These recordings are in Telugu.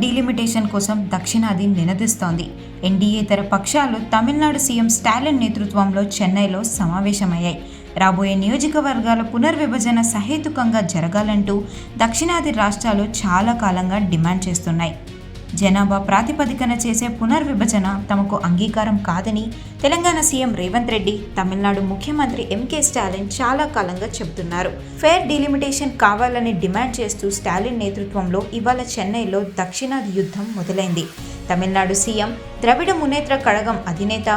డీలిమిటేషన్ కోసం దక్షిణాది నినదిస్తోంది. ఎన్డీయేతర పక్షాలు తమిళనాడు సీఎం స్టాలిన్ నేతృత్వంలో చెన్నైలో సమావేశమయ్యాయి. రాబోయే నియోజకవర్గాల పునర్విభజన సహేతుకంగా జరగాలంటూ దక్షిణాది రాష్ట్రాలు చాలా కాలంగా డిమాండ్ చేస్తున్నాయి. జనాభా ప్రాతిపదికన చేసే పునర్విభజన తమకు అంగీకారం కాదని తెలంగాణ సీఎం రేవంత్ రెడ్డి, తమిళనాడు ముఖ్యమంత్రి ఎంకే స్టాలిన్ చాలా కాలంగా చెబుతున్నారు. ఫేర్ డీలిమిటేషన్ కావాలని డిమాండ్ చేస్తూ స్టాలిన్ నేతృత్వంలో ఇవాళ చెన్నైలో దక్షిణాది యుద్ధం మొదలైంది. తమిళనాడు సీఎం ద్రవిడ మునేత్ర కళగం అధినేత,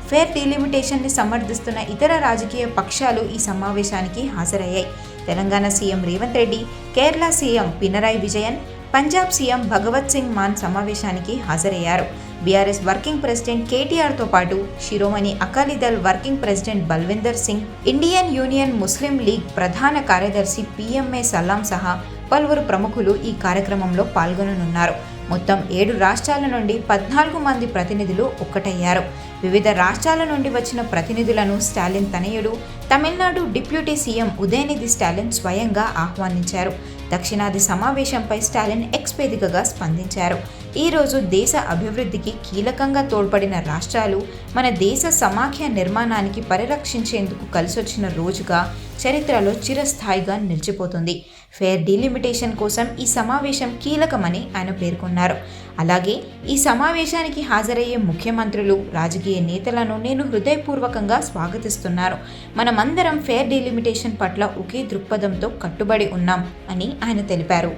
ఫేర్ డీలిమిటేషన్ని సమర్థిస్తున్న ఇతర రాజకీయ పక్షాలు ఈ సమావేశానికి హాజరయ్యాయి. Telangana CM Revanth Reddy, Kerala CM Pinarayi Vijayan, Punjab CM భగవత్ సింగ్ మాన్ సమావేశానికి హాజరయ్యారు. బీఆర్ఎస్ వర్కింగ్ ప్రెసిడెంట్ కేటీఆర్తో పాటు శిరోమణి Akali Dal working president Balwinder Singh, Indian union ముస్లిం లీగ్ ప్రధాన కార్యదర్శి పిఎంఏ సలాం సహా పలువురు ప్రముఖులు ఈ కార్యక్రమంలో పాల్గొననున్నారు. మొత్తం 7 రాష్ట్రాల నుండి 14 మంది ప్రతినిధులు ఒక్కటయ్యారు. వివిధ రాష్ట్రాల నుండి వచ్చిన ప్రతినిధులను స్టాలిన్ తనయుడు, తమిళనాడు డిప్యూటీ సీఎం ఉదయనిధి స్టాలిన్ స్వయంగా ఆహ్వానించారు. దక్షిణాది సమావేశంపై స్టాలిన్ ఎక్స్ వేదికగా స్పందించారు. ఈరోజు దేశ అభివృద్ధికి కీలకంగా తోడ్పడిన రాష్ట్రాలు మన దేశ సమాఖ్య నిర్మాణానికి పరిరక్షించేందుకు కలిసొచ్చిన రోజుగా చరిత్రలో చిరస్థాయిగా నిలిచిపోతుంది. ఫేర్ డీలిమిటేషన్ కోసం ఈ సమావేశం కీలకమని ఆయన పేర్కొన్నారు. అలాగే ఈ సమావేశానికి హాజరయ్యే ముఖ్యమంత్రులు, రాజకీయ నేతలను నేను హృదయపూర్వకంగా స్వాగతిస్తున్నాను. మనమందరం ఫేర్ డీలిమిటేషన్ పట్ల ఒకే దృక్పథంతో కట్టుబడి ఉన్నాం అని ఆయన తెలిపారు.